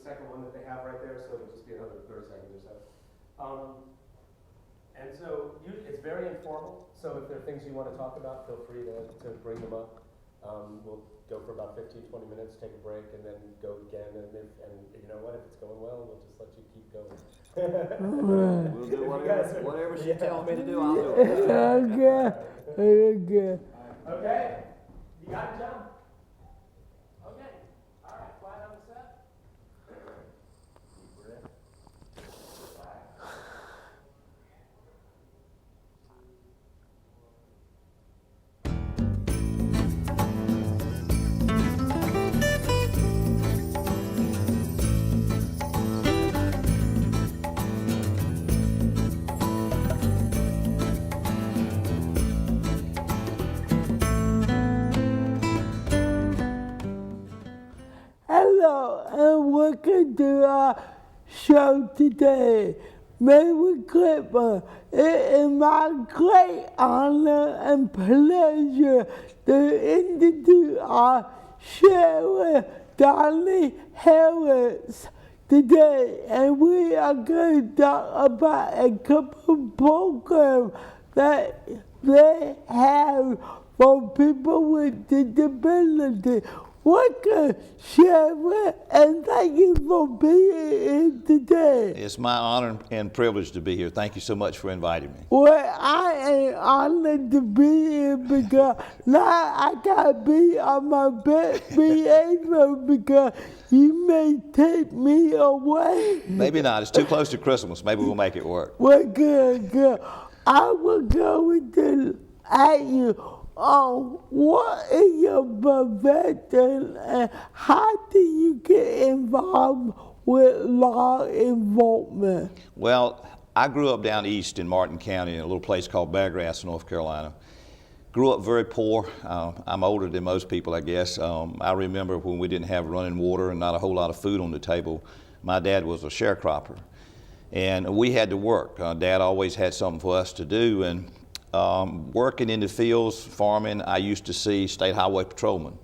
second one that they have right there, so it'll just be another 30 seconds or so. And so it's very informal, so if there are things you want to talk about, feel free to bring them up. We'll go for about 15, 20 minutes, take a break, and then go again. And you know what, if it's going well, we'll just let you keep going. We'll do whatever she tells me to do, I'll do it. Okay. Okay, you got it, John? Okay, all right, quiet on the set. Deep breath. Relax. Hello and welcome to our show today. Mary Clipper. It is my great honor and pleasure to introduce our Sheriff Donnie Harris today, and we are going to talk about a couple of programs that they have for people with disability. Welcome, Sheriff, and thank you for being here today. It's my honor and privilege to be here. Thank you so much for inviting me. Well, I am honored to be here because now I gotta be on my best behavior because you may take me away. Maybe not. It's too close to Christmas. Maybe we'll make it work. Well, good. I will go to ask you, what is your profession and how do you get involved with law enforcement? Well, I grew up down east in Martin County in a little place called Bear Grass, North Carolina. Grew up very poor. I'm older than most people, I guess. I remember when we didn't have running water and not a whole lot of food on the table. My dad was a sharecropper, and we had to work. Dad always had something for us to do, and working in the fields, farming, I used to see state highway patrolmen.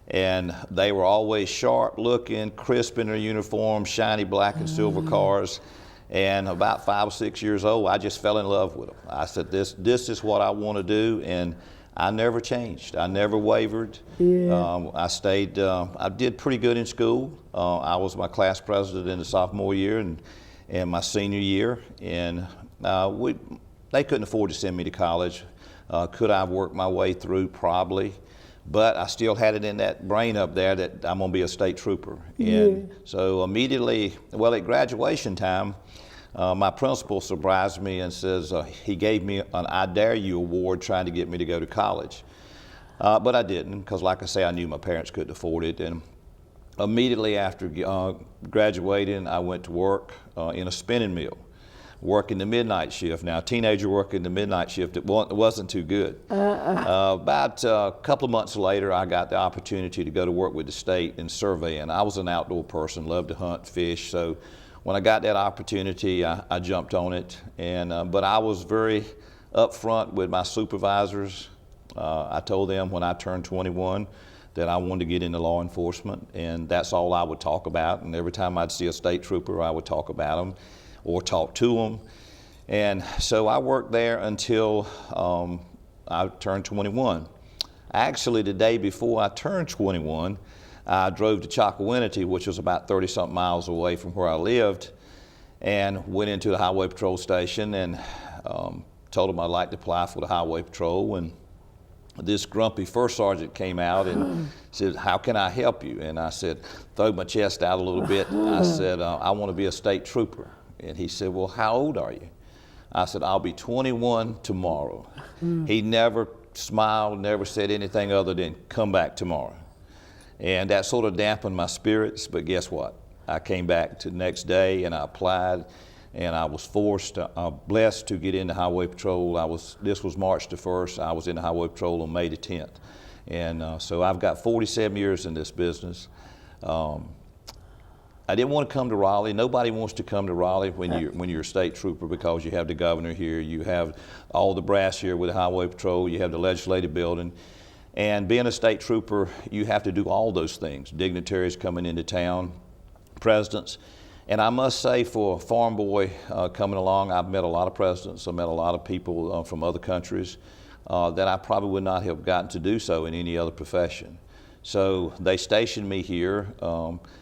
And they were always sharp looking, crisp in their uniform, shiny black and silver cars. And about 5 or 6 years old, I just fell in love with them. I said, this is what I want to do, and I never changed. I never wavered. Yeah. I did pretty good in school. I was my class president in the sophomore year and my senior year. And they couldn't afford to send me to college. Could I have worked my way through? Probably. But I still had it in that brain up there that I'm going to be a state trooper. And so immediately, well, at graduation time, my principal surprised me and says he gave me an I Dare You award trying to get me to go to college. But I didn't, because like I say, I knew my parents couldn't afford it. And immediately after graduating, I went to work in a spinning mill, working the midnight shift. Now, a teenager working the midnight shift, it wasn't too good. About a couple of months later, I got the opportunity to go to work with the state in surveying. I was an outdoor person, loved to hunt, fish, so when I got that opportunity, I jumped on it. And but I was very upfront with my supervisors. I told them when I turned 21 that I wanted to get into law enforcement, and that's all I would talk about. And every time I'd see a state trooper, I would talk about them or talk to them. And so I worked there until I turned 21. Actually, the day before I turned 21, I drove to Chocowinity, which was about 30-something miles away from where I lived, and went into the highway patrol station and told them I'd like to apply for the highway patrol. And this grumpy first sergeant came out and said, "How can I help you?" And I said, throw my chest out a little bit. I said, "I want to be a state trooper." And he said, "Well, how old are you?" I said, "I'll be 21 tomorrow." He never smiled, never said anything other than come back tomorrow. And that sort of dampened my spirits, but guess what? I came back to the next day and I applied, and I was blessed to get into Highway Patrol. This was March the 1st. I was in the Highway Patrol on May the 10th. And so I've got 47 years in this business. I didn't want to come to Raleigh. Nobody wants to come to Raleigh when you're a state trooper, because you have the governor here, you have all the brass here with the Highway Patrol, you have the legislative building. And being a state trooper, you have to do all those things. Dignitaries coming into town, presidents. And I must say, for a farm boy coming along, I've met a lot of presidents. I've met a lot of people from other countries that I probably would not have gotten to do so in any other profession. So they stationed me here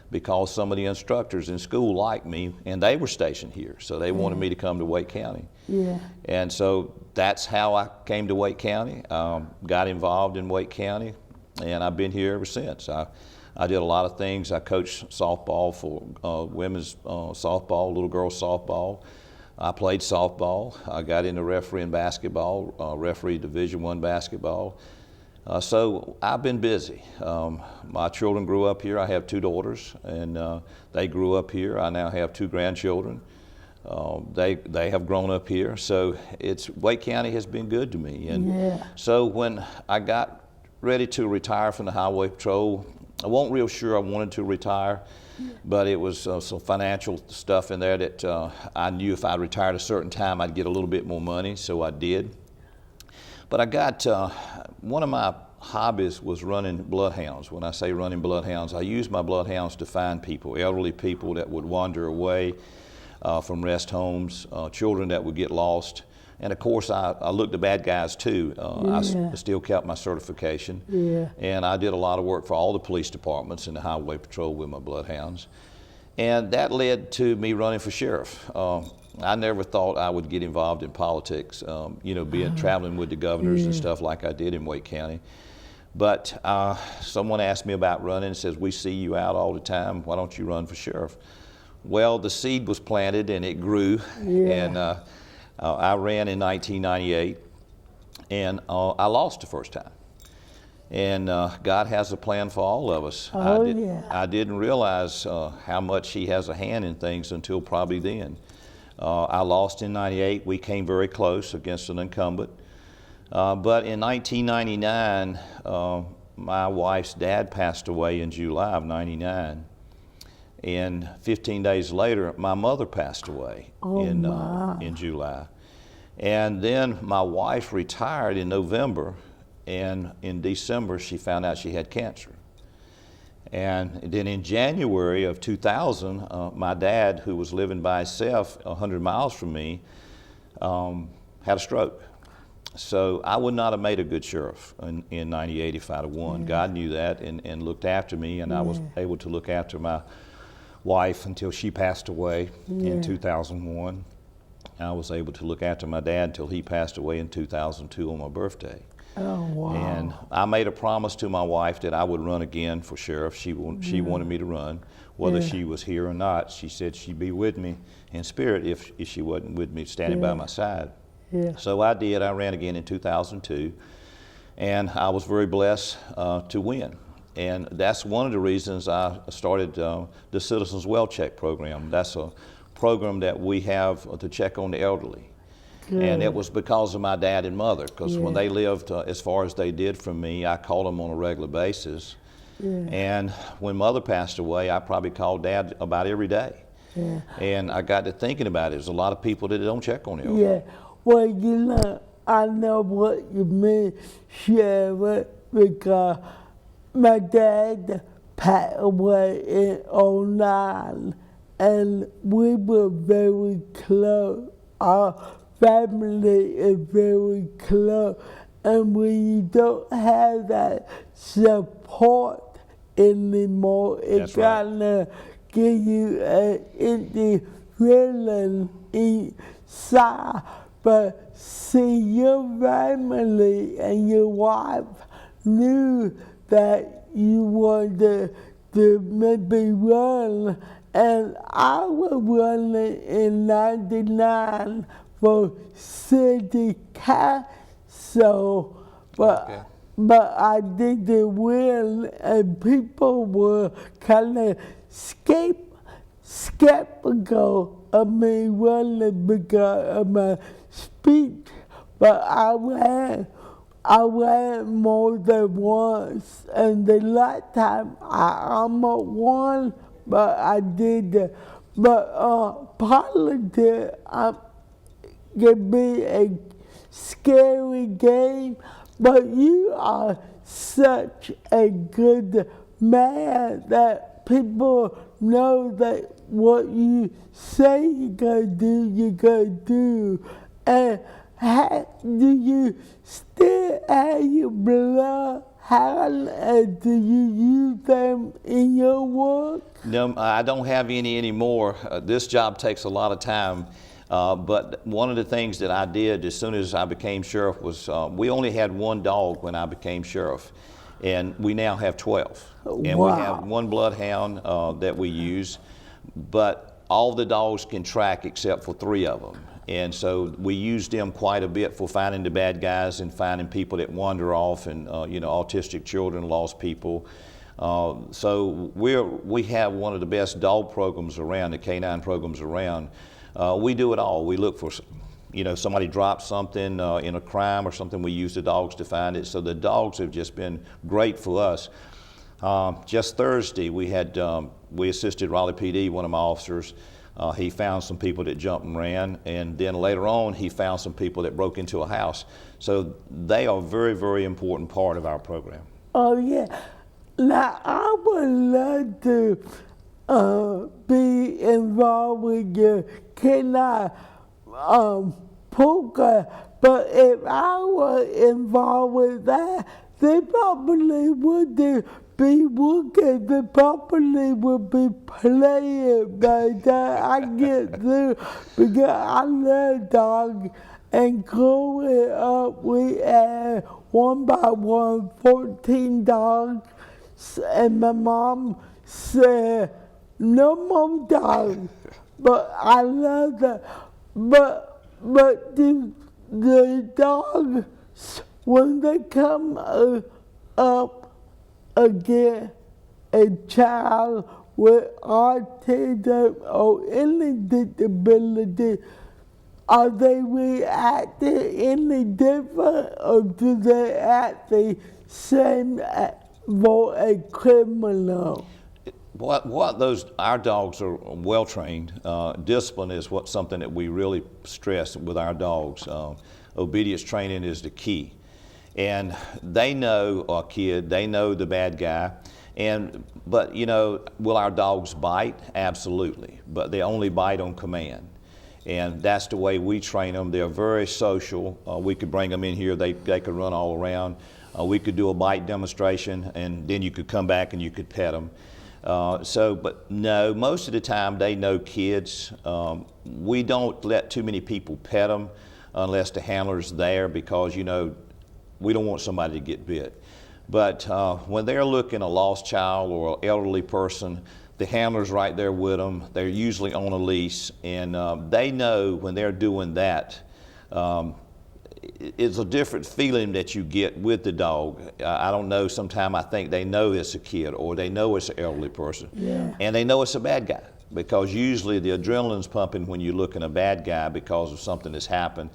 because some of the instructors in school liked me, and they were stationed here. So they wanted me to come to Wake County. Yeah. And so that's how I came to Wake County, got involved in Wake County, and I've been here ever since. I did a lot of things. I coached softball for women's softball, little girls softball. I played softball. I got into refereeing basketball, refereed Division I basketball. So I've been busy. My children grew up here. I have 2 daughters, and they grew up here. I now have 2 grandchildren. They have grown up here. So Wake County has been good to me. And so when I got ready to retire from the Highway Patrol, I wasn't real sure I wanted to retire, but it was some financial stuff in there that I knew if I retired at a certain time, I'd get a little bit more money, so I did. But I got, one of my hobbies was running bloodhounds. When I say running bloodhounds, I use my bloodhounds to find people, elderly people that would wander away from rest homes, children that would get lost. And of course, I looked at bad guys too. I still kept my certification. And I did a lot of work for all the police departments and the Highway Patrol with my bloodhounds. And that led to me running for sheriff. I never thought I would get involved in politics, traveling with the governors and stuff like I did in Wake County. But someone asked me about running and says, "We see you out all the time. Why don't you run for sheriff?" Well, the seed was planted and it grew. And I ran in 1998, and I lost the first time. And God has a plan for all of us. I didn't realize how much He has a hand in things until probably then. I lost in 98. We came very close against an incumbent. But in 1999, my wife's dad passed away in July of 99. And 15 days later, my mother passed away in July. And then my wife retired in November, and in December she found out she had cancer. And then in January of 2000, my dad, who was living by himself 100 miles from me, had a stroke. So I would not have made a good sheriff in 98 if I'd have won. God knew that and looked after me, and I was able to look after my wife until she passed away in 2001. I was able to look after my dad until he passed away in 2002 on my birthday. Oh, wow. And I made a promise to my wife that I would run again for sheriff. She wanted me to run, whether she was here or not. She said she'd be with me in spirit if she wasn't with me, standing by my side. So I did. I ran again in 2002, and I was very blessed to win. And that's one of the reasons I started the Citizens Well Check program. That's a program that we have to check on the elderly. And it was because of my dad and mother, because when they lived as far as they did from me, I called them on a regular basis. And when Mother passed away, I probably called Dad about every day. And I got to thinking about it. There's a lot of people that don't check on the elderly. Well, I know what you mean, Sheriff, because my dad passed away in 2009, and we were very close. Our family is very close, and when you don't have that support anymore, it kind of gives you an empty feeling inside. But see, your family and your wife knew that you wanted to maybe run, and I was running in 99 for city council, but I didn't win, and people were kind of skeptical of me running because of my speech, but I ran more than once, and the last time I almost won, but I didn't. But politics can be a scary game, but you are such a good man that people know that what you say you're gonna do, you're gonna do. And do you still have your bloodhound, and do you use them in your work? No, I don't have any anymore. This job takes a lot of time. But one of the things that I did as soon as I became sheriff was we only had one dog when I became sheriff, and we now have 12. And Wow. we have one bloodhound that we use, but all the dogs can track except for 3 of them. And so we use them quite a bit for finding the bad guys and finding people that wander off, and autistic children, lost people. So we have one of the best dog programs around, the canine programs around. We do it all. We look for, somebody drops something in a crime or something, we use the dogs to find it. So the dogs have just been great for us. Just Thursday, we assisted Raleigh PD, one of my officers. He found some people that jumped and ran, and then later on, he found some people that broke into a house. So they are a very, very important part of our program. Oh yeah. Now I would love to be involved with your canine program, but if I was involved with that, they probably wouldn't be working. They probably would be playing by that. I get through because I love dogs, and growing up we had 1 by 1 14 dogs, and my mom said no more dogs. But I love that. But the dogs, when they come up against a child with autism or any disability, are they reacting any different, or do they act the same for a criminal? Our dogs are well trained. Discipline is something that we really stress with our dogs. Obedience training is the key. And they know a kid, they know the bad guy. But will our dogs bite? Absolutely. But they only bite on command. And that's the way we train them. They're very social. We could bring them in here, they could run all around. We could do a bite demonstration, and then you could come back and you could pet them. But no, most of the time they know kids. We don't let too many people pet them unless the handler's there, because we don't want somebody to get bit. But when they're looking a lost child or an elderly person, the handler's right there with them. They're usually on a leash, and they know when they're doing that. It's a different feeling that you get with the dog. I don't know, sometimes I think they know it's a kid, or they know it's an elderly person. Yeah. And they know it's a bad guy, because usually the adrenaline's pumping when you're looking at a bad guy because of something that's happened.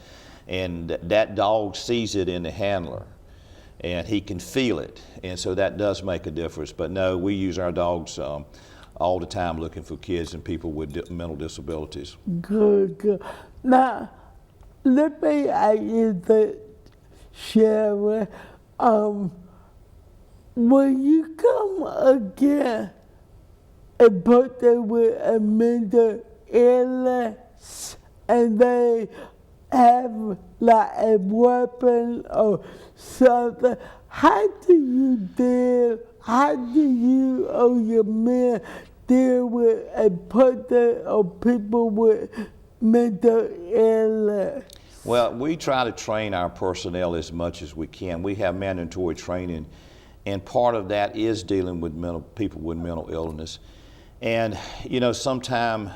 And that dog sees it in the handler, and he can feel it. And so that does make a difference. But no, we use our dogs all the time looking for kids and people with mental disabilities. Good. Now, let me ask you this, Sheriff. When you come again a person with a mental illness, and they have like a weapon or something, how do you or your men deal with a person or people with mental illness? Well, we try to train our personnel as much as we can. We have mandatory training, and part of that is dealing with people with mental illness. And sometimes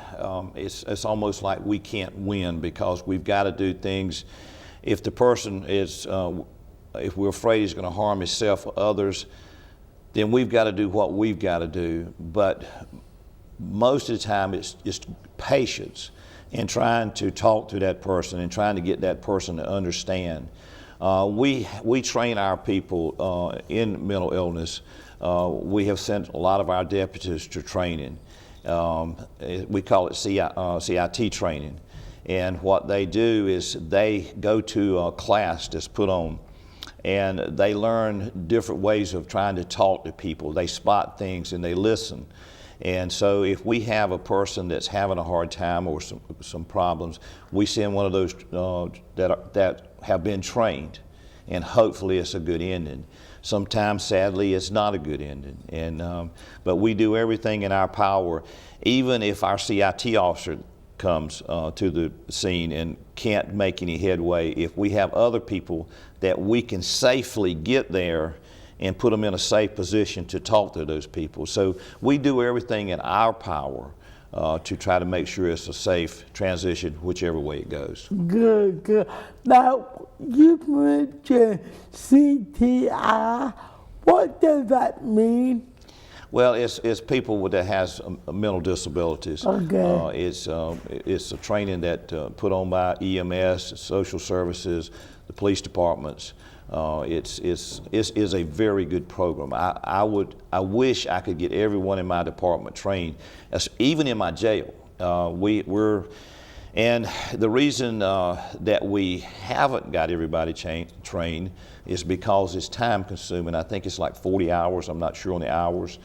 it's almost like we can't win, because we've got to do things. If the person is, if we're afraid he's going to harm himself or others, then we've got to do what we've got to do. But most of the time it's just patience and trying to talk to that person and trying to get that person to understand. We train our people in mental illness. We have sent a lot of our deputies to training. We call it CIT training. And what they do is they go to a class that's put on, and they learn different ways of trying to talk to people. They spot things and they listen. And so if we have a person that's having a hard time or some problems, we send one of those that have been trained, and hopefully it's a good ending. Sometimes, sadly, it's not a good ending. But we do everything in our power, even if our CIT officer comes to the scene and can't make any headway, if we have other people that we can safely get there and put them in a safe position to talk to those people. So we do everything in our power to try to make sure it's a safe transition whichever way it goes. Good, good. Now, you mentioned CTI. What does that mean? Well, it's people that has mental disabilities. Okay. It's a training that put on by EMS, social services, the police departments. It's a very good program. I wish I could get everyone in my department trained, even in my jail. And the reason that we haven't got everybody trained is because it's time consuming. I think it's like 40 hours. I'm not sure on the hours.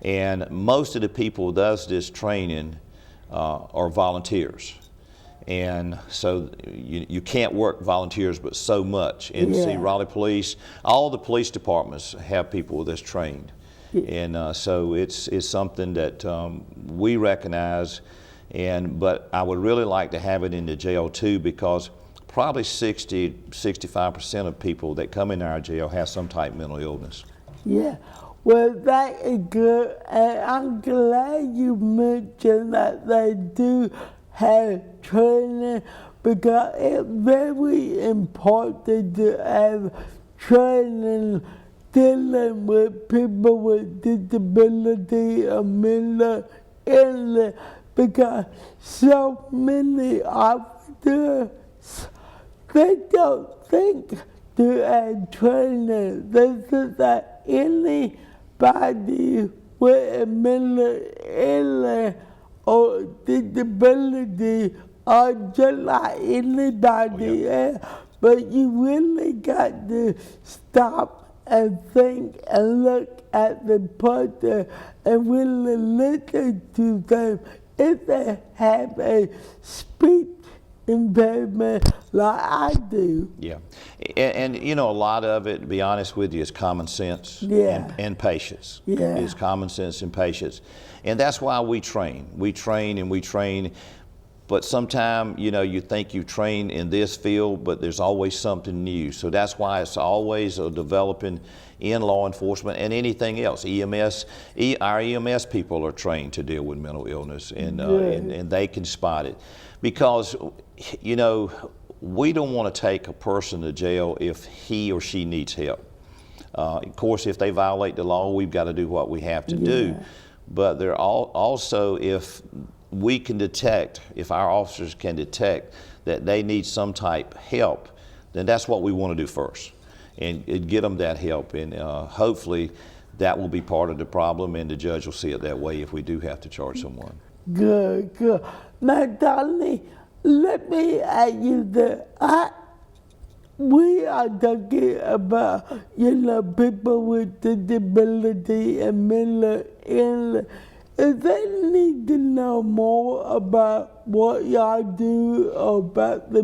And most of the people who does this training are volunteers. And so you can't work volunteers but so much. And see, Raleigh Police, all the police departments have people that's trained. And so it's something that we recognize. But I would really like to have it in the jail too, because probably 65% of people that come in our jail have some type of mental illness. Yeah, well, that is good, and I'm glad you mentioned that they do have training, because it's very important to have training dealing with people with disability or mental illness, because so many officers, they don't think to have training. They think that anybody with a mental illness or disability are just like anybody else. But you really got to stop and think and look at the person and really listen to them. If they have a speech impairment like I do. Yeah, and you know, a lot of it, to be honest with you, is common sense and patience. Yeah. It's common sense and patience. And that's why we train. We train and we train. But sometimes, you know, you think you train in this field, but there's always something new. So that's why it's always developing in law enforcement and anything else. Our EMS people are trained to deal with mental illness, and they can spot it. Because, you know, we don't want to take a person to jail if he or she needs help. Of course, if they violate the law, we've got to do what we have to do. But there also, if we can detect, if our officers can detect that they need some type of help, then that's what we want to do first, and get them that help. And hopefully that will be part of the problem, and the judge will see it that way if we do have to charge someone. Good, good. Now, Donnie, let me ask you this. We are talking about, you know, people with disability and mental illness. If they need to know more about what y'all do or about the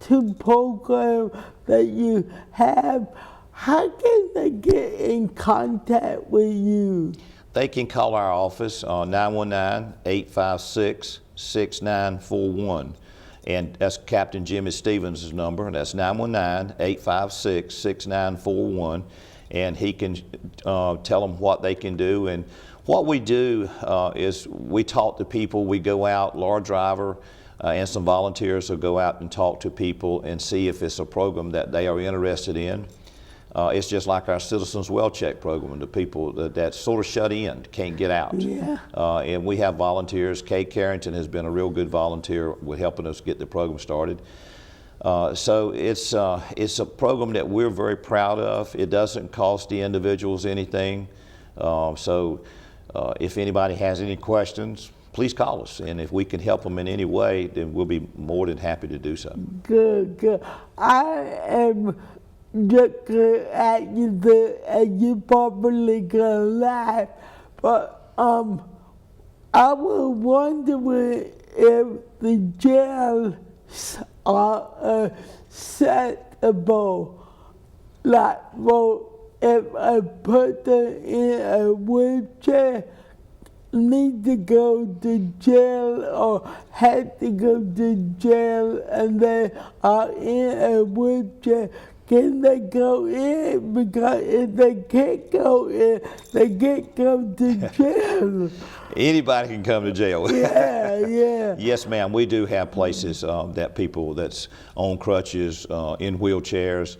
two programs that you have, how can they get in contact with you? They can call our office on 919-856-6941. And that's Captain Jimmy Stevens' number, and that's 919-856-6941. And he can tell them what they can do. And what we do is we talk to people. We go out, Laura Driver and some volunteers will go out and talk to people and see if it's a program that they are interested in. It's just like our Citizens Well Check program, the people that sort of shut in, can't get out. Yeah. And we have volunteers. Kay Carrington has been a real good volunteer with helping us get the program started. So it's a program that we're very proud of. It doesn't cost the individuals anything. If anybody has any questions, please call us. And if we can help them in any way, then we'll be more than happy to do so. Good, good. I am just going to ask you this, and you probably going to laugh, but I was wondering if the jails are acceptable, like, well, if a person in a wheelchair need to go to jail or had to go to jail and they are in a wheelchair, can they go in? Because if they can't go in, they can't come to jail. Anybody can come to jail. Yeah. Yes, ma'am. We do have places that people that's on crutches, in wheelchairs.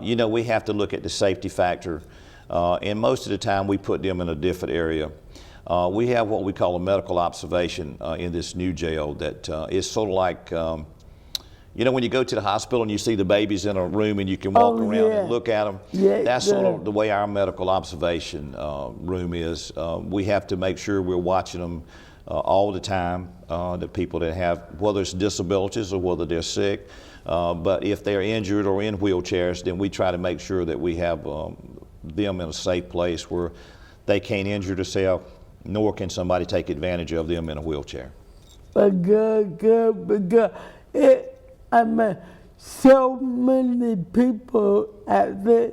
You know, we have to look at the safety factor, and most of the time we put them in a different area. We have what we call a medical observation in this new jail that is sort of like, you know, when you go to the hospital and you see the babies in a room and you can walk around and look at them. Yeah, that's sort of the way our medical observation room is. We have to make sure we're watching them all the time, the people that have, whether it's disabilities or whether they're sick. But if they're injured or in wheelchairs, then we try to make sure that we have them in a safe place where they can't injure themselves, nor can somebody take advantage of them in a wheelchair. But good, because I mean, so many people at the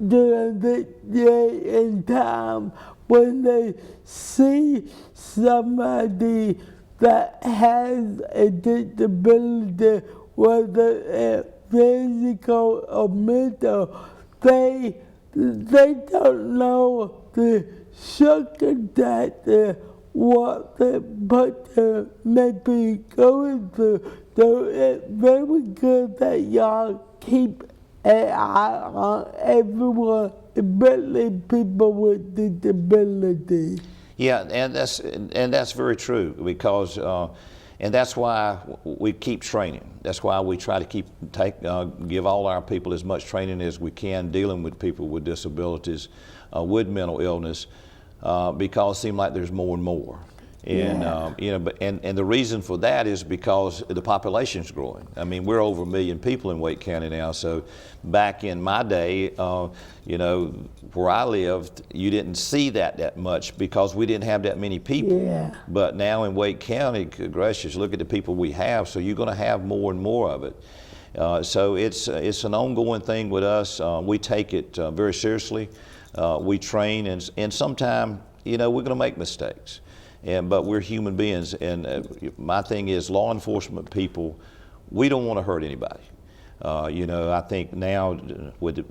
during the day and time when they see somebody that has a disability, whether it's physical or mental, they don't know the circumstances what the person may be going through. So it's very good that y'all keep an eye on everyone, especially people with disabilities. Yeah, and that's very true, because and that's why we keep training. That's why we try to give all our people as much training as we can dealing with people with disabilities, with mental illness, because it seems like there's more and more. And you know, but the reason for that is because the population's growing. I mean, we're over 1 million people in Wake County now. So back in my day, you know, where I lived, you didn't see that much because we didn't have that many people. Yeah. But now in Wake County, good gracious, look at the people we have. So you're going to have more and more of it. So it's an ongoing thing with us. We take it very seriously. We train, and sometimes, you know, we're going to make mistakes. But we're human beings, and my thing is, law enforcement people, we don't want to hurt anybody. You know, I think now with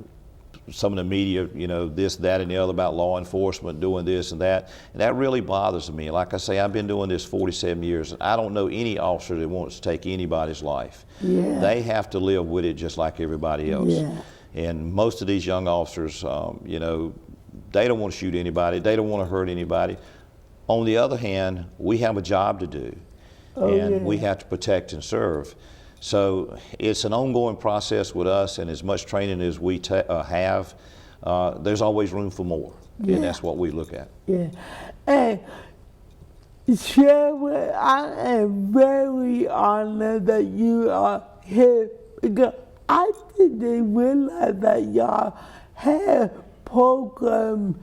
some of the media, you know, this, that, and the other about law enforcement doing this and that really bothers me. Like I say, I've been doing this 47 years, and I don't know any officer that wants to take anybody's life. Yeah. They have to live with it just like everybody else. Yeah. And most of these young officers, you know, they don't want to shoot anybody. They don't want to hurt anybody. On the other hand, we have a job to do, and we have to protect and serve. So it's an ongoing process with us, and as much training as we have, there's always room for more, and that's what we look at. Yeah. And Sheriff, I am very honored that you are here, because I didn't realize that y'all have programs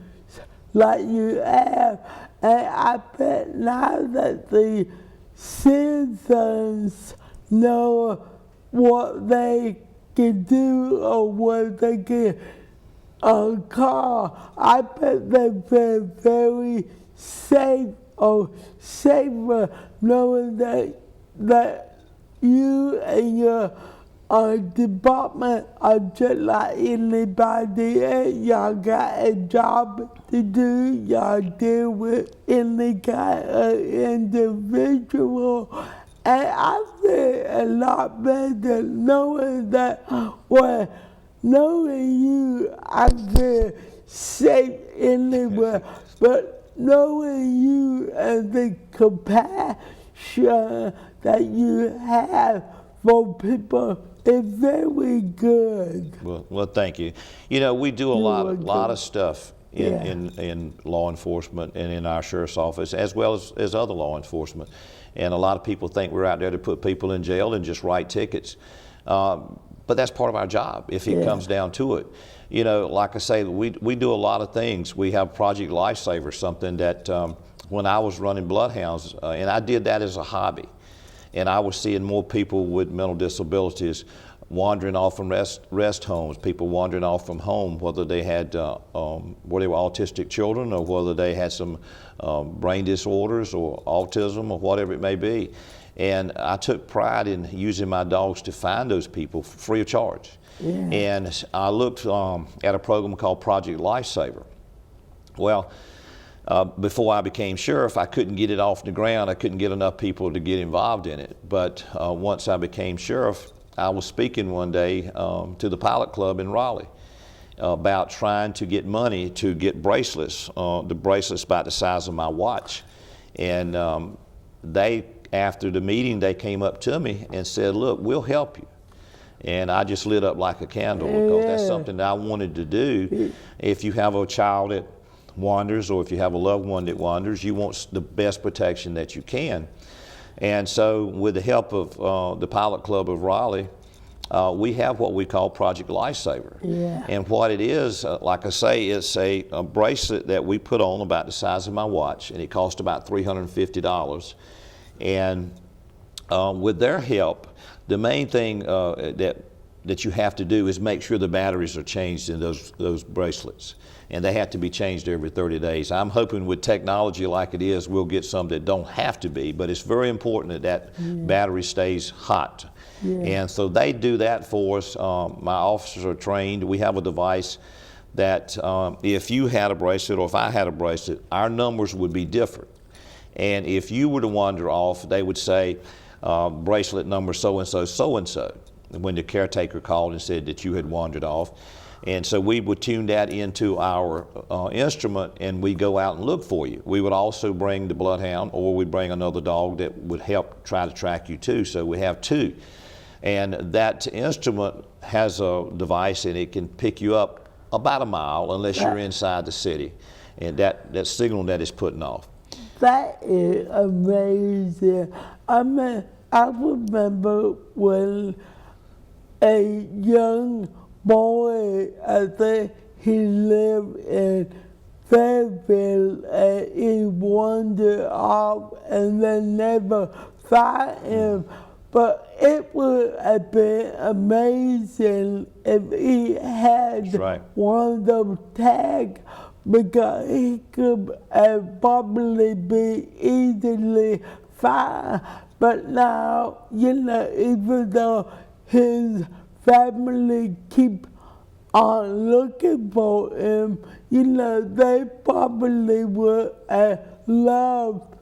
like you have. And I bet now that the citizens know what they can do or what they can call, I bet they're very safe or safer knowing that you and your department are just like anybody else. Y'all got a job to do. Y'all deal with any kind of individual. And I feel a lot better knowing that, well, knowing you, I feel safe anywhere. But knowing you and the compassion that you have for people, it's very good. Well, thank you. You know, we do a lot of stuff in law enforcement and in our sheriff's office, as well as other law enforcement. And a lot of people think we're out there to put people in jail and just write tickets. But that's part of our job if it comes down to it. You know, like I say, we do a lot of things. We have Project Lifesaver, something that when I was running Bloodhounds, and I did that as a hobby. And I was seeing more people with mental disabilities wandering off from rest homes, people wandering off from home, whether they had, where they were autistic children or whether they had some brain disorders or autism or whatever it may be. And I took pride in using my dogs to find those people free of charge. Yeah. And I looked at a program called Project Lifesaver. Well, before I became sheriff, I couldn't get it off the ground. I couldn't get enough people to get involved in it. But once I became sheriff, I was speaking one day to the Pilot Club in Raleigh about trying to get money to get bracelets, the bracelets about the size of my watch. And after the meeting, they came up to me and said, look, we'll help you. And I just lit up like a candle because that's something that I wanted to do. If you have a child that wanders or if you have a loved one that wanders, you want the best protection that you can. And so with the help of the Pilot Club of Raleigh, we have what we call Project Lifesaver. Yeah. And what it is, like I say, it's a bracelet that we put on about the size of my watch, and it cost about $350. And with their help, the main thing that you have to do is make sure the batteries are changed in those bracelets. And they have to be changed every 30 days. I'm hoping with technology like it is, we'll get some that don't have to be, but it's very important that battery stays hot. Yeah. And so they do that for us. My officers are trained. We have a device that if you had a bracelet or if I had a bracelet, our numbers would be different. And if you were to wander off, they would say, bracelet number so-and-so, so-and-so, when the caretaker called and said that you had wandered off. And so we would tune that into our instrument and we go out and look for you. We would also bring the Bloodhound or we'd bring another dog that would help try to track you too. So we have two. And that instrument has a device and it can pick you up about a mile unless you're inside the city. And that signal that is putting off. That is amazing. I mean, I remember when a young boy, I think he lived in Fayetteville, and he wandered off and they never found him. But it would have been amazing if he had one of those tags, because he could probably be easily found. But now, you know, even though his family keep on looking for him, you know, they probably would have loved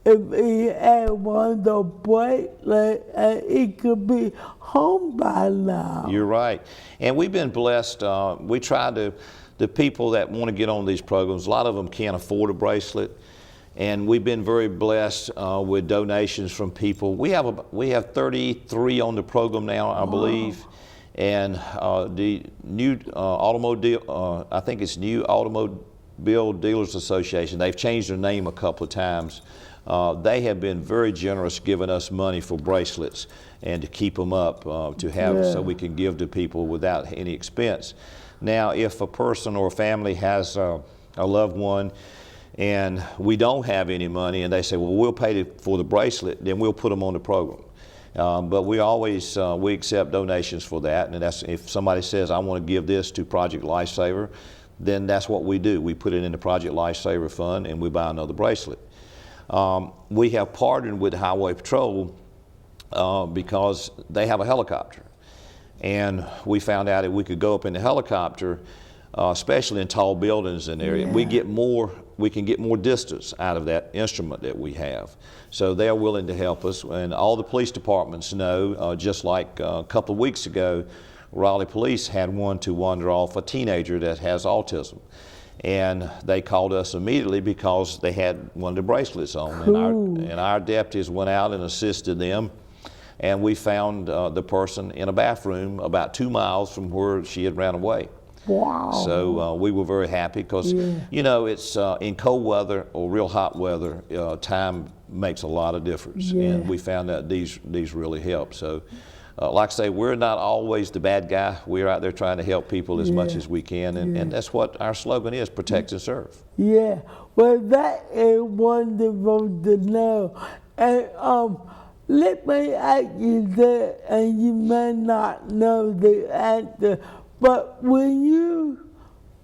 if he had one of the bracelets and he could be home by now. You're right. And we've been blessed. We try to, the people that want to get on these programs, a lot of them can't afford a bracelet. And we've been very blessed with donations from people. We have 33 on the program now, I believe. And the new automobile, I think it's New Automobile Dealers Association, they've changed their name a couple of times. They have been very generous giving us money for bracelets and to keep them up to have so we can give to people without any expense. Now, if a person or a family has a loved one and we don't have any money and they say, well, we'll pay for the bracelet, then we'll put them on the program. But we always, we accept donations for that, and that's if somebody says, I want to give this to Project Lifesaver, then that's what we do. We put it in the Project Lifesaver Fund and we buy another bracelet. We have partnered with Highway Patrol because they have a helicopter. And we found out that we could go up in the helicopter, especially in tall buildings in the area. We can get more distance out of that instrument that we have. So they're willing to help us. And all the police departments know, just like a couple of weeks ago, Raleigh Police had one to wander off, a teenager that has autism. And they called us immediately because they had one of the bracelets on. And our deputies went out and assisted them. And we found the person in a bathroom about 2 miles from where she had ran away. Wow. So we were very happy because, you know, it's in cold weather or real hot weather, time makes a lot of difference. And we found that these really help. So like I say, we're not always the bad guy. We're out there trying to help people as much Yeah. as we can, and that's what our slogan is: protect and serve. Yeah, well, that is wonderful to know. And let me ask you that, and you may not know the answer, but when you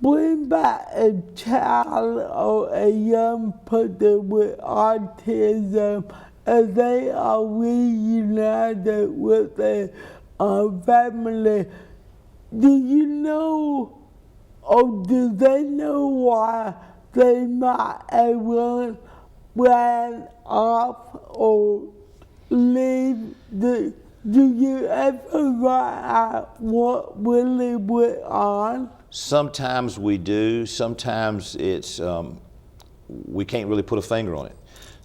bring back a child or a young person with autism, and they are reunited with their family, do you know, or do they know why they might have ran off or leave? Do you ever find out what really went on? Sometimes we do. Sometimes it's we can't really put a finger on it.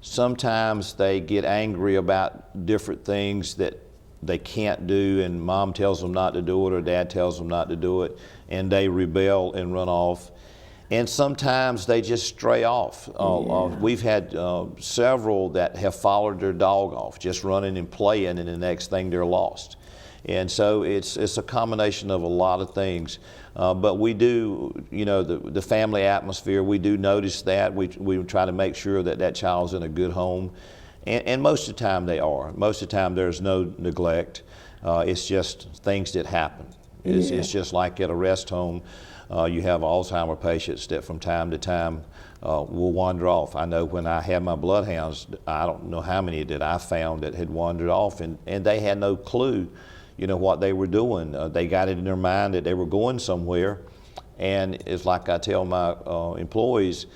Sometimes they get angry about different things that they can't do, and mom tells them not to do it or dad tells them not to do it, and they rebel and run off. And sometimes they just stray off. We've had several that have followed their dog off, just running and playing, and the next thing they're lost. And so it's a combination of a lot of things. But we do, you know, the family atmosphere, we do notice that. We try to make sure that that child's in a good home. And most of the time they are. Most of the time there's no neglect. It's just things that happen. It's just like at a rest home. You have Alzheimer's patients that from time to time will wander off. I know when I had my bloodhounds, I don't know how many that I found that had wandered off, and they had no clue, you know, what they were doing. They got it in their mind that they were going somewhere, and it's like I tell my employees,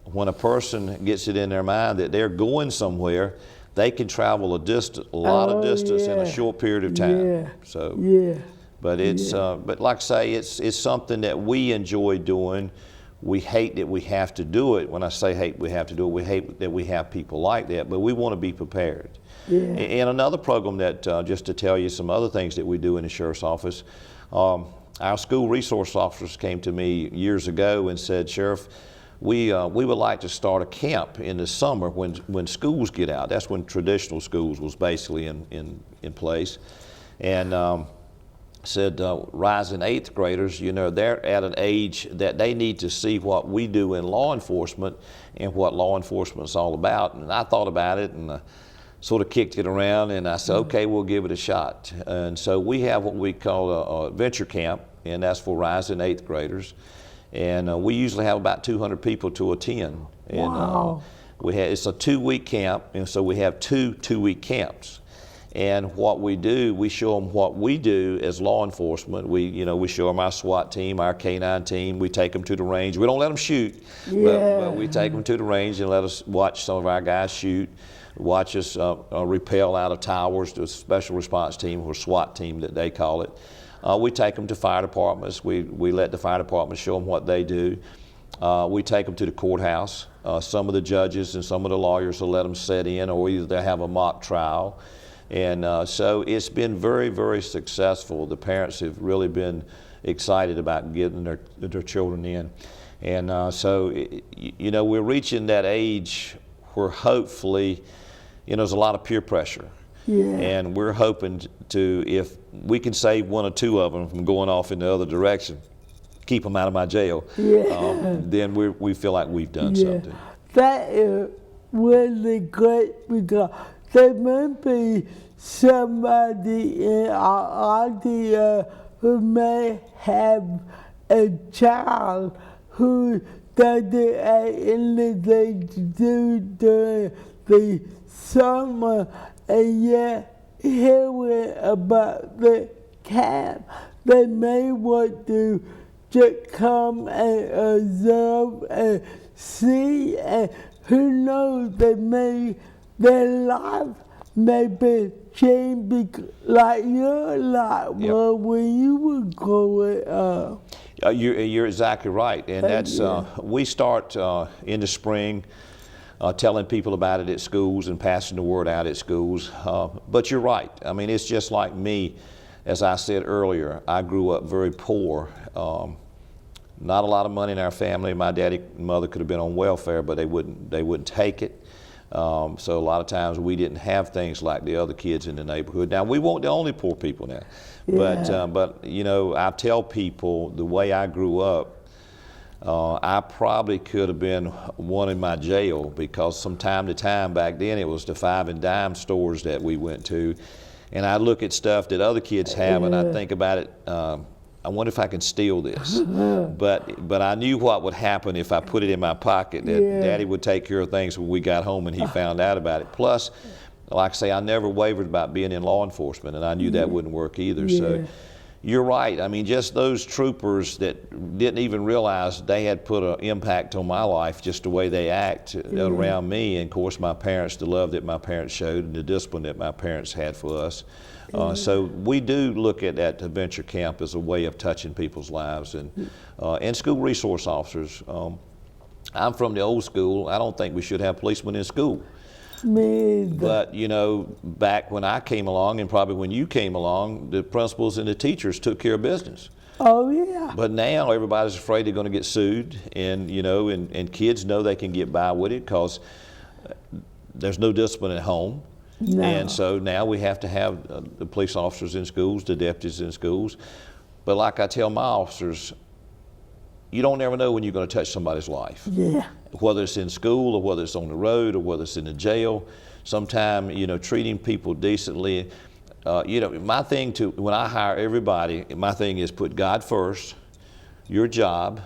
when a person gets it in their mind that they're going somewhere, they can travel a lot of distance in a short period of time. Yeah. So. Yeah. But it's, but like I say, it's something that we enjoy doing. We hate that we have to do it. When I say hate we have to do it, we hate that we have people like that, but we want to be prepared. Yeah. And another program that, just to tell you some other things that we do in the Sheriff's Office, our school resource officers came to me years ago and said, Sheriff, we would like to start a camp in the summer when schools get out. That's when traditional schools was basically in place. And said rising 8th graders, you know, they're at an age that they need to see what we do in law enforcement and what law enforcement is all about. And I thought about it and sort of kicked it around, and I said, okay, we'll give it a shot. And so we have what we call a venture camp, and that's for rising 8th graders. And we usually have about 200 people to attend. And Wow. it's a 2-week camp, and so we have two-week camps. And what we do, we show them what we do as law enforcement. We show them our SWAT team, our K-9 team. We take them to the range. We don't let them shoot, but we take them to the range and let us watch some of our guys shoot, watch us rappel out of towers to a special response team or SWAT team that they call it. We take them to fire departments. We let the fire departments show them what they do. We take them to the courthouse. Some of the judges and some of the lawyers will let them sit in, or either they have a mock trial. And so it's been very, very successful. The parents have really been excited about getting their children in. And so, you know, we're reaching that age where hopefully, you know, there's a lot of peer pressure. Yeah. And we're hoping to, if we can save 1 or 2 of them from going off in the other direction, keep them out of my jail, then we feel like we've done something. That is really great, because there may be somebody in our audience who may have a child who doesn't have anything to do during the summer, and yet hearing about the camp, they may want to just come and observe and see, and who knows, their life may be changed like your life was when you were growing up. You're exactly right, and that's we start in the spring telling people about it at schools and passing the word out at schools. But you're right. I mean, it's just like me. As I said earlier, I grew up very poor. Not a lot of money in our family. My daddy and mother could have been on welfare, but they wouldn't take it. So a lot of times we didn't have things like the other kids in the neighborhood. Now, we weren't the only poor people now. But you know, I tell people the way I grew up, I probably could have been one in my jail, because from time to time back then it was the 5 and dime stores that we went to, and I look at stuff that other kids have and I think about it, I wonder if I can steal this. But I knew what would happen if I put it in my pocket, that Daddy would take care of things when we got home and he found out about it. Plus, like I say, I never wavered about being in law enforcement, and I knew that wouldn't work either. So you're right. I mean, just those troopers that didn't even realize they had put an impact on my life, just the way they act around me. And of course, my parents, the love that my parents showed and the discipline that my parents had for us. So we do look at that adventure camp as a way of touching people's lives, and school resource officers. I'm from the old school. I don't think we should have policemen in school. But you know, back when I came along, and probably when you came along, the principals and the teachers took care of business. Oh yeah. But now everybody's afraid they're going to get sued, and you know, and kids know they can get by with it because there's no discipline at home. No. And so now we have to have the police officers in schools, the deputies in schools. But like I tell my officers, you don't ever know when you're going to touch somebody's life. Yeah. Whether it's in school or whether it's on the road or whether it's in the jail. Sometimes, you know, treating people decently. You know, my thing when I hire everybody, my thing is put God first, your job,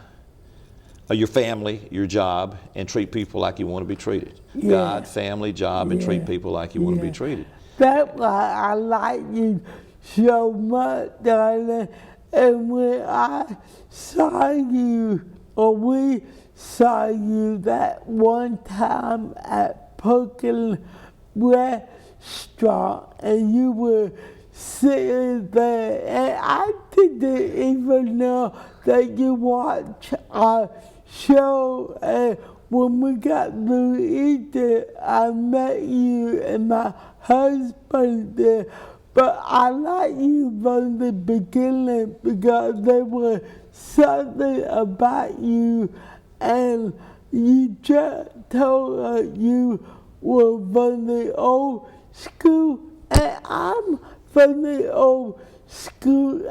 your family, your job, and treat people like you want to be treated. God, family, job, and treat people like you want to be treated. That's why I like you so much, darling. And when I saw you, or we saw you that one time at Perkins Restaurant, and you were sitting there, and I didn't even know that you watched our show. And when we got through eating, I met you and my husband there. But I like you from the beginning because there was something about you, and you just told us you were from the old school, and I'm from the old school,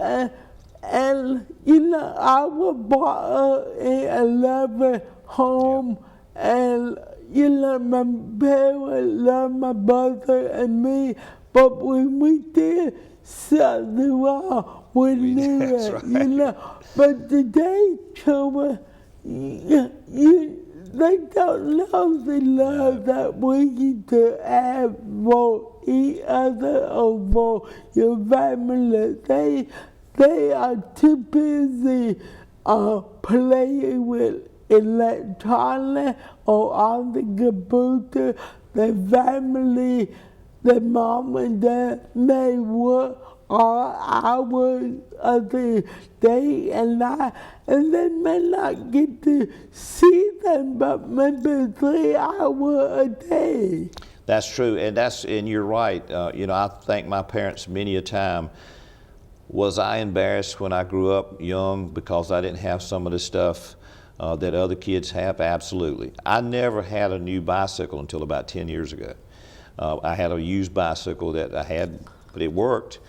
and you know, I was brought up in a loving home, and you know, my parents loved my brother and me. But when we did something wrong, we knew it, right. you know. But today, children, they don't know the love that we need to have for each other or for your family. They are too busy playing with electronics or on the computer. The family, the mom and dad may work all hours of the day and night, and they may not get to see them but maybe 3 hours a day. That's true, and you're right. You know, I thank my parents many a time. Was I embarrassed when I grew up young because I didn't have some of the stuff that other kids have? Absolutely. I never had a new bicycle until about 10 years ago. I had a used bicycle that I had, but it worked.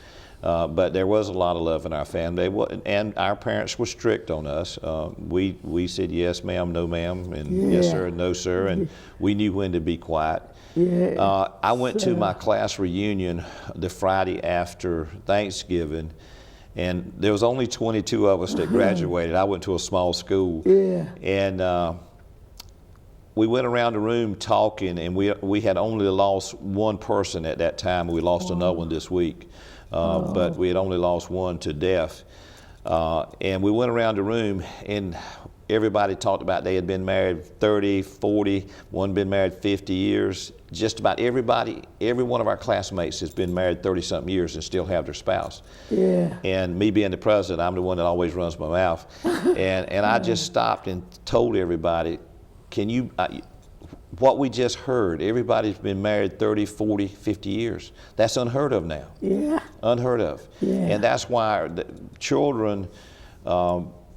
But there was a lot of love in our family, and our parents were strict on us. We said yes ma'am, no ma'am, and yes sir, no sir, and we knew when to be quiet. I went to my class reunion the Friday after Thanksgiving, and there was only 22 of us that graduated. I went to a small school, and we went around the room talking, and we had only lost one person at that time. We lost another one this week. But we had only lost one to death. And we went around the room, and everybody talked about they had been married 30, 40, one been married 50 years. Just about everybody, every one of our classmates has been married 30-something years and still have their spouse. And me being the president, I'm the one that always runs my mouth. And I just stopped and told everybody, can you, what we just heard, everybody's been married 30, 40, 50 years. That's unheard of now. Unheard of. And that's why the children,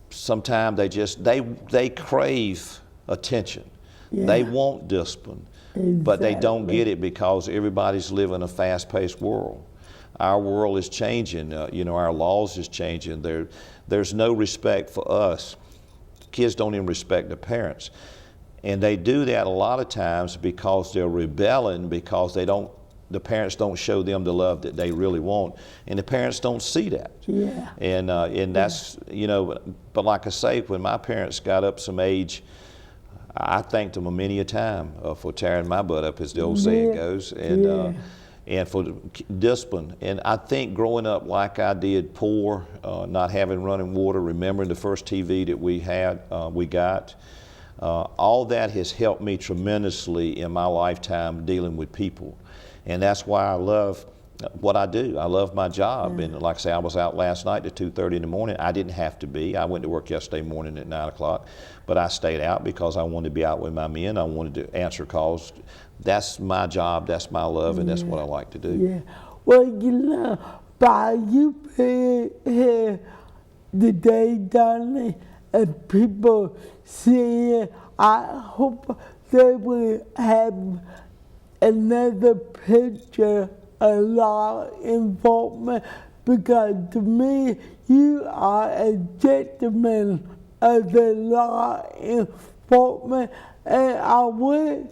sometimes they crave attention. They want discipline. but they don't get it because everybody's living a fast-paced world. Our world is changing. Our laws is changing. There's no respect for us. Kids don't even respect their parents. And they do that a lot of times because they're rebelling, because the parents don't show them the love that they really want, and the parents don't see that. Yeah. And that's, but like I say, when my parents got up some age, I thanked them many a time for tearing my butt up, as the old saying goes, and for discipline. And I think growing up like I did, poor, not having running water, remembering the first TV that we got, all that has helped me tremendously in my lifetime dealing with people. And that's why I love what I do. I love my job. And like I say, I was out last night at 2:30 in the morning. I didn't have to be. I went to work yesterday morning at 9 o'clock, but I stayed out because I wanted to be out with my men. I wanted to answer calls. That's my job, that's my love, and that's what I like to do. Yeah. Well, by you being here today, Donnie, and people seeing, I hope they will have another picture, a law enforcement, because to me, you are a gentleman of the law enforcement, and I wish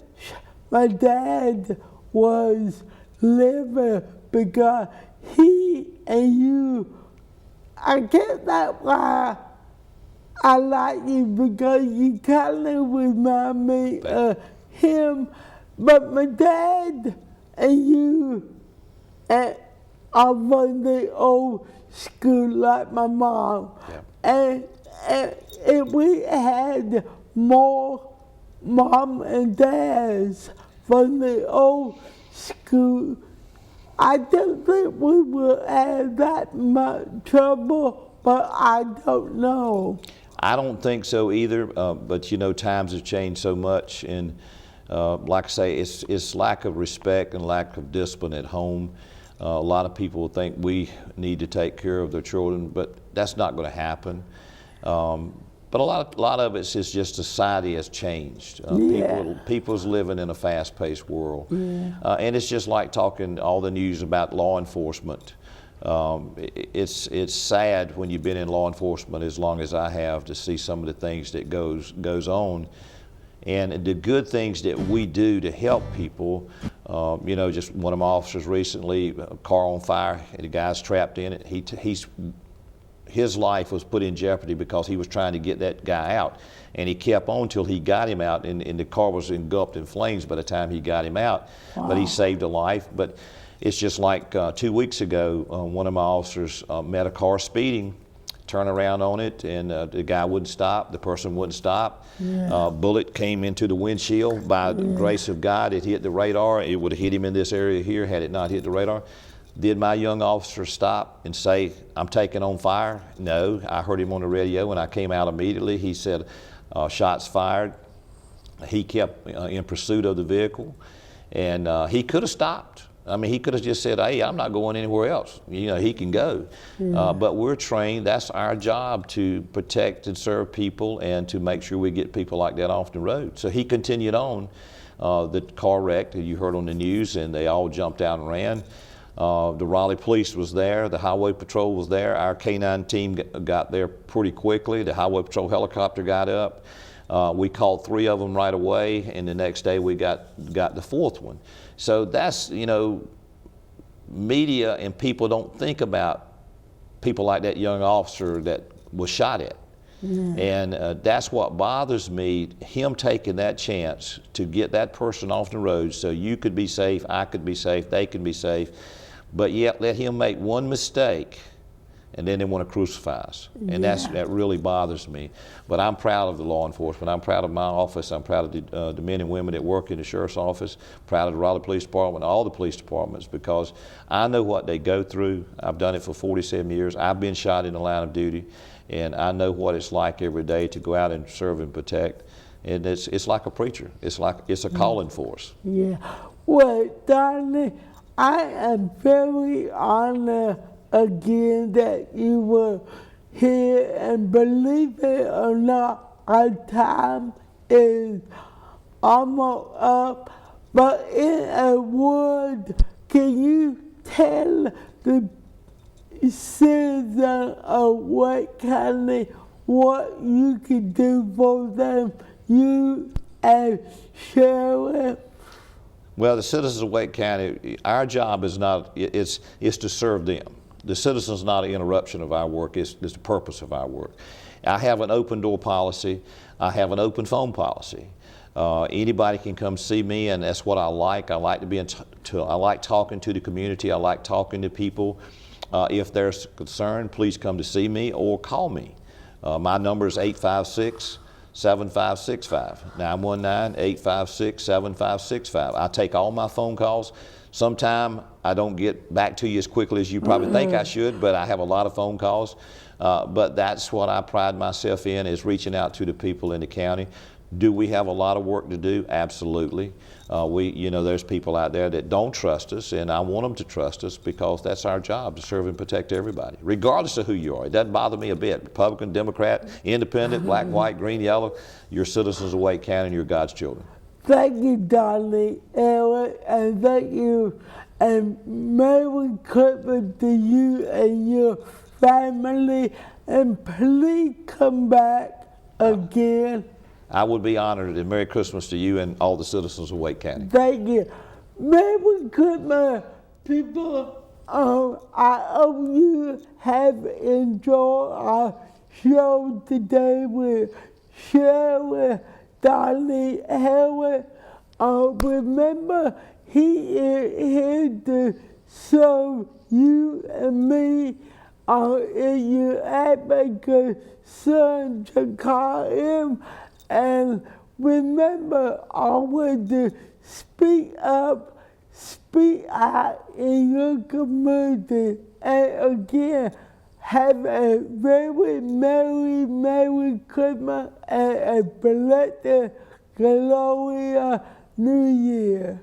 my dad was living because he and you, I guess that's why I like you, because you kind of remind me of him. But my dad and you are from the old school like my mom. And if we had more mom and dads from the old school, I don't think we would have that much trouble, but I don't know. I don't think so either, but times have changed so much, and like I say, it's lack of respect and lack of discipline at home. A lot of people think we need to take care of their children, but that's not going to happen. But a lot of it is just society has changed. People's living in a fast-paced world. And it's just like talking all the news about law enforcement. It's sad when you've been in law enforcement as long as I have to see some of the things that goes on. And the good things that we do to help people, just one of my officers recently, a car on fire, and the guy's trapped in it. His life was put in jeopardy because he was trying to get that guy out. And he kept on till he got him out, and the car was engulfed in flames by the time he got him out. Wow. But he saved a life. But it's just like 2 weeks ago, one of my officers met a car speeding, turned around on it, and the guy wouldn't stop, the person wouldn't stop. Bullet came into the windshield. By the grace of God, it hit the radar. It would have hit him in this area here had it not hit the radar. Did my young officer stop and say, "I'm taking on fire"? No, I heard him on the radio and I came out immediately. He said, shots fired. He kept in pursuit of the vehicle, and he could have stopped. I mean, he could have just said, "Hey, I'm not going anywhere else." He can go. But we're trained, that's our job, to protect and serve people and to make sure we get people like that off the road. So he continued on. The car wrecked, you heard on the news, and they all jumped out and ran. The Raleigh Police was there, the Highway Patrol was there. Our K-9 team got there pretty quickly. The Highway Patrol helicopter got up. We called 3 of them right away, and the next day we got the 4th one. So that's, media and people don't think about people like that young officer that was shot at. And that's what bothers me, him taking that chance to get that person off the road so you could be safe, I could be safe, they could be safe, but yet let him make one mistake and then they want to crucify us. And that really bothers me. But I'm proud of the law enforcement. I'm proud of my office. I'm proud of the men and women that work in the sheriff's office, proud of the Raleigh Police Department, all the police departments, because I know what they go through. I've done it for 47 years. I've been shot in the line of duty, and I know what it's like every day to go out and serve and protect. And it's like a preacher. It's a calling for us. Well, Donnie, I am very honored again that you were here, and believe it or not, our time is almost up, but in a word, can you tell the citizen of Wake County what you can do for them, you as sheriff? Well, the citizens of Wake County, our job is not, is to serve them. The citizens is not an interruption of our work, it's the purpose of our work. I have an open door policy, I have an open phone policy. Anybody can come see me, and that's what I like. I like to be I like talking to the community, I like talking to people. If there's concern, please come to see me or call me. My number is 856-7565, 919-856-7565. I take all my phone calls. Sometime I don't get back to you as quickly as you probably think I should, but I have a lot of phone calls. But that's what I pride myself in, is reaching out to the people in the county. Do we have a lot of work to do? Absolutely. There's people out there that don't trust us, and I want them to trust us because that's our job, to serve and protect everybody, regardless of who you are. It doesn't bother me a bit. Republican, Democrat, Independent, black, white, green, yellow, you're citizens of Wake County and you're God's children. Thank you, Donnie, Eric, and thank you, and Merry Christmas to you and your family, and please come back again. I would be honored, and Merry Christmas to you and all the citizens of Wake County. Thank you. Merry Christmas, people. I hope you have enjoyed our show today with Sheriff Donnie Harris. Remember, he is here to serve you and me. If you advocate, son, to call him. And remember always to speak up, speak out in your community. And again, have a very Merry Christmas and a blessed, glorious New Year.